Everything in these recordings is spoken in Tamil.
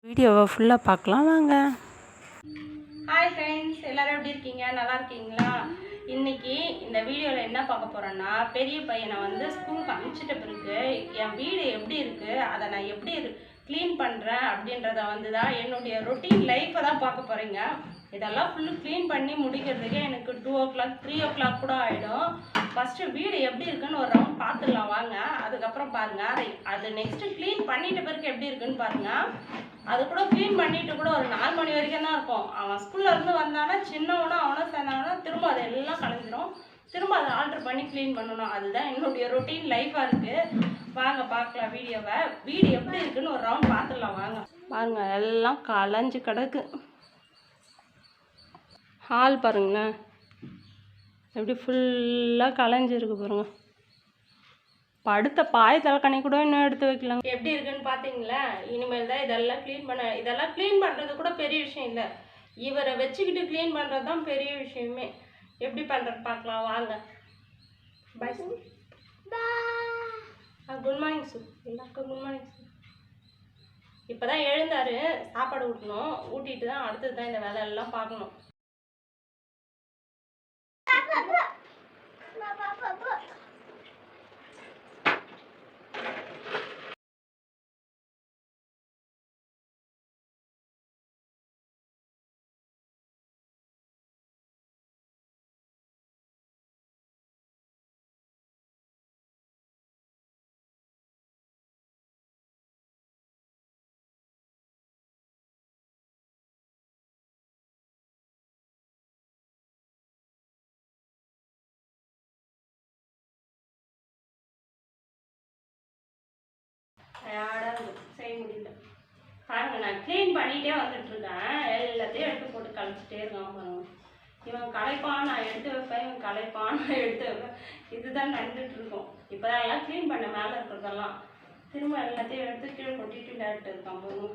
வீடியோவை ஃபுல்லாக பார்க்கலாம் வாங்க. ஹாய் ஃப்ரெண்ட்ஸ், எல்லோரும் எப்படி இருக்கீங்க? நல்லா இருக்கீங்களா? இன்றைக்கி இந்த வீடியோவில் என்ன பார்க்க போகிறேன்னா, பெரிய பையனை வந்து ஸ்கூலுக்கு அனுப்பிச்சிட்ட பிறகு என் வீடு எப்படி இருக்குது, அதை நான் எப்படி க்ளீன் பண்ணுறேன் அப்படின்றத வந்து தான் என்னுடைய ரொட்டீன் லைஃப்பை தான் பார்க்க போகிறீங்க. இதெல்லாம் ஃபுல்லு க்ளீன் பண்ணி முடிக்கிறதுக்கே எனக்கு 2 o'clock 3 o'clock கூட ஆகிடும். ஃபஸ்ட்டு வீடு எப்படி இருக்குன்னு ஒரு ரவுண்ட் பார்த்துடலாம் வாங்க. அதுக்கப்புறம் பாருங்கள், அது நெக்ஸ்ட்டு க்ளீன் பண்ணிட்ட பிறகு எப்படி இருக்குன்னு பாருங்கள். அது கூட க்ளீன் பண்ணிட்டு கூட ஒரு 4 மணி வரைக்கும் தான் இருக்கும். அவன் ஸ்கூல்லேருந்து வந்தானா சின்னவனும் அவனும் சேர்ந்தாங்கன்னா திரும்ப அதை எல்லாம் கலைஞ்சிரும். திரும்ப அதை ஆல்ட்ரு பண்ணி க்ளீன் பண்ணணும். அதுதான் என்னுடைய ரொட்டீன் லைஃபாக இருக்குது. வாங்க பார்க்கலாம் வீடியோவை. வீடு எப்படி இருக்குன்னு ஒரு ரவுண்ட் பார்த்துடலாம் வாங்க. பாருங்கள், எல்லாம் கலைஞ்சு கிடக்கு. ஹால் பாருங்களேன், எப்படி ஃபுல்லாக கலைஞ்சிருக்கு பாருங்கள். படுத்த பாய் தலைக்கணி கூட இன்னும் எடுத்து வைக்கலாங்க. எப்படி இருக்குன்னு பார்த்தீங்களா? இனிமேல் தான் இதெல்லாம் க்ளீன் பண்ண. இதெல்லாம் க்ளீன் பண்ணுறது கூட பெரிய விஷயம் இல்லை, இவரை வச்சுக்கிட்டு க்ளீன் பண்ணுறது தான் பெரிய விஷயமே. எப்படி பண்ணுறது பார்க்கலாம் வாங்க. Bye sir. Good morning sir. எல்லாருக்கும் குட் மார்னிங் சார். இப்போ தான் எழுந்தார், சாப்பாடு ஊட்டணும். ஊட்டிட்டு தான் அடுத்தது தான் இந்த வேலையெல்லாம் பார்க்கணும். செய்ய முடியல பாருங்க. நான் க்ளீன் பண்ணிகிட்டே வந்துட்டுருக்கேன். எல்லாத்தையும் எடுத்து போட்டு கழிச்சிட்டே இருக்கான் பாருங்க. இவன் களைப்பான், நான் எடுத்து வைப்பேன். இவன் களைப்பான், நான் எடுத்து வைப்பேன். இதுதான் நடந்துகிட்ருக்கோம். இப்போ தான் எல்லாம் க்ளீன் பண்ண மேலே இருக்கிறதெல்லாம் திரும்ப எல்லாத்தையும் எடுத்து கீழே கொட்டிட்டு விளையாட்டு இருக்கான் பாருங்க.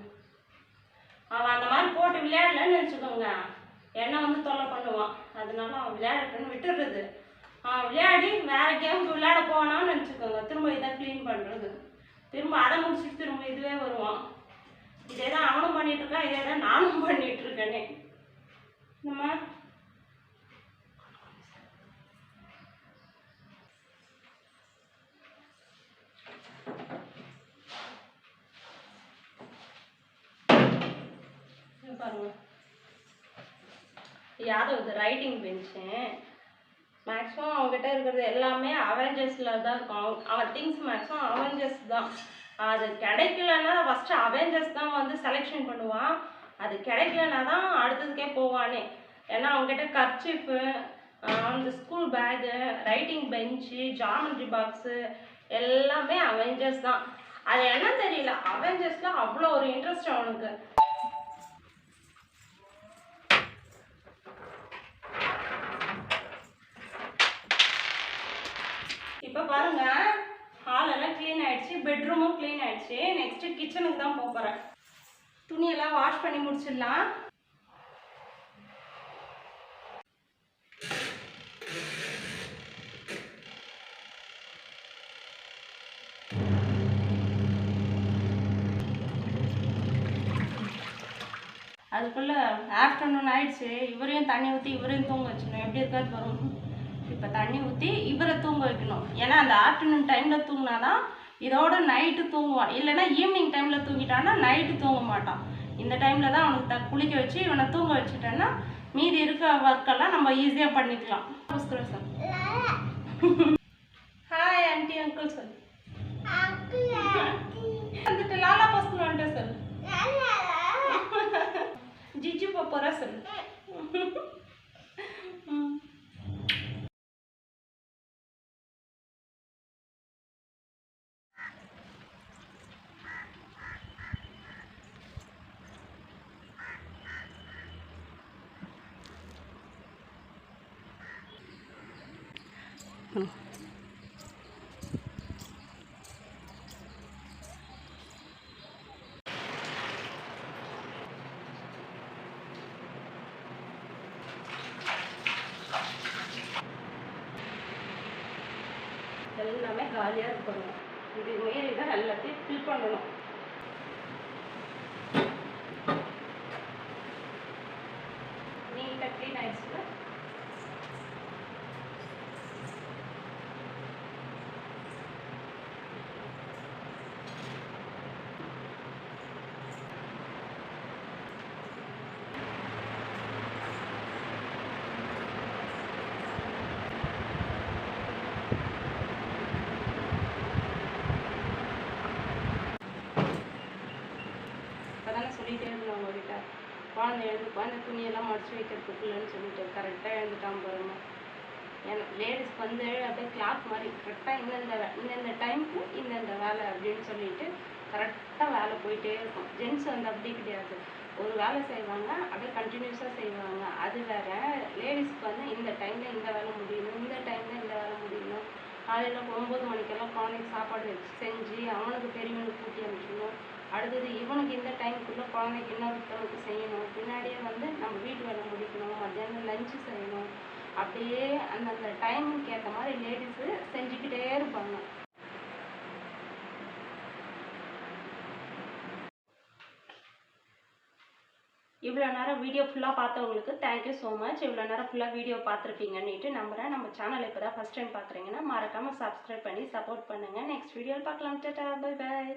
அவன் அந்த மாதிரி போட்டு விளையாடலன்னு வச்சுக்கோங்க, என்னை வந்து தொல்லை பண்ணுவான். அதனால அவன் விளையாடட்டுன்னு விட்டுடுறது. அவன் விளையாடி வேறு கேமுக்கு விளையாட போனான்னு நினச்சிக்கோங்க, திரும்ப இதை க்ளீன் பண்ணுறது. திரும்ப அதை முடிச்சுட்டு திரும்ப இதுவே வருவான். இதே தான் அவனும் பண்ணிகிட்ருக்கான், இதே தான் நானும் பண்ணிகிட்ருக்கேனே. நம்ம பாருங்க, யாதவ் ரைட்டிங் பெஞ்சு மேக்ஸிமம் அவங்ககிட்ட இருக்கிறது எல்லாமே அவெஞ்சர்ஸில் தான் இருக்கும். அவன் திங்ஸ் மேக்ஸிமம் அவெஞ்சர்ஸ் தான். அது கிடைக்கலன்னா ஃபஸ்ட்டு அவெஞ்சர்ஸ் தான் வந்து செலெக்ஷன் பண்ணுவான். அது கிடைக்கலன்னா தான் அடுத்ததுக்கே போவானே. ஏன்னா அவங்ககிட்ட கர்ச்சிப்பு, அந்த ஸ்கூல் பேகு, ரைட்டிங் பெஞ்சு, ஜாமெண்ட்ரி பாக்ஸு எல்லாமே அவெஞ்சர்ஸ் தான். அது என்ன தெரியல, அவெஞ்சர்ஸில் அவ்வளோ ஒரு இன்ட்ரெஸ்ட் அவனுக்கு. இப்போ பாருங்க, ஹாலெல்லாம் க்ளீன் ஆகிடுச்சு, பெட்ரூமும் க்ளீன் ஆகிடுச்சு. நெக்ஸ்ட்டு கிச்சனுக்கு தான் போகிறேன். துணியெல்லாம் வாஷ் பண்ணி முடிச்சிடலாம். அதுக்குள்ளே ஆஃப்டர்நூன் ஆகிடுச்சு. இவரையும் தண்ணி ஊற்றி இவரையும் தூங்க வச்சிடணும். எப்படி இருக்காது வரும். இப்போ தண்ணி ஊற்றி இவரை தூங்க வைக்கணும். ஏன்னா அந்த ஆஃப்டர்நூன் டைமில் தூங்கினா தான் இதோட நைட்டு தூங்குவான். இல்லைன்னா ஈவினிங் டைமில் தூங்கிட்டான்னா நைட்டு தூங்க மாட்டான். இந்த டைமில் தான் அவனுக்கு குளிக்க வச்சு இவனை தூங்க வச்சுட்டேன்னா மீதி இருக்க ஒர்க்கெல்லாம் நம்ம ஈஸியாக பண்ணிக்கலாம். Sir hi aunty uncle sir வந்துட்டு லாலா பஸ்கூல் வந்துட்டேன் சார். ஜிஜு போகிறா சார். எல்லாமே காலியாக இருக்கணும். இது மீறி தான் எல்லாத்தையும் ஃபில் பண்ணணும். குழந்தை எழுந்துப்பா இந்த துணியெல்லாம் மடிச்சு வைக்கிறதுக்குள்ளன்னு சொல்லிட்டு கரெக்டாக எழுந்துட்டான் பாருங்க. எனக்கு லேடிஸ்க்கு வந்து அப்படியே கிளாக் மாதிரி கரெக்டாக இந்தந்த டைமுக்கு இந்தந்த வேலை அப்படின்னு சொல்லிட்டு கரெக்டாக வேலை போயிட்டே இருக்கும். ஜென்ஸ் வந்து அப்படி கிடையாது, ஒரு வேலை செய்வாங்க அப்படியே கண்டினியூஸாக செய்வாங்க. அது வேற. லேடிஸ்க்கு வந்து இந்த டைமில் இந்த வேலை முடியணும், இந்த டைமில் இந்த வேலை முடியணும். காலையில் 9 மணிக்கெல்லாம் குழந்தைக்கு சாப்பாடு செஞ்சு அவனுக்கு பெரியவனுக்கு ஊட்டி அனுப்பிச்சிடணும். அடுத்தது இவனுக்கு இந்த டைமுக்குள்ளே குழந்தைக்கு இன்னொருத்தவனுக்கு செய்யணும். பின்னாடியே வந்து நம்ம வீட்டு வேலை முடிக்கணும், மத்தியானம் லஞ்சு செய்யணும். அப்படியே அந்தந்த டைமுக்கு ஏற்ற மாதிரி லேடிஸு செஞ்சுக்கிட்டே இருப்பாங்க. இவ்வளோ நேரம் வீடியோ ஃபுல்லாக பார்த்தவங்களுக்கு தேங்க்யூ ஸோ மச். இவ்வளோ நேரம் ஃபுல்லாக வீடியோ பார்த்துருப்பீங்கன்னுட்டு நம்புகிறேன். நம்ம சேனல் இப்போ தான் ஃபஸ்ட் டைம் பார்க்குறீங்கன்னா மறக்காமல் சப்ஸ்கிரைப் பண்ணி சப்போர்ட் பண்ணுங்கள். நெக்ஸ்ட் வீடியோவில் பார்க்கலாம். டாடா, பை பை.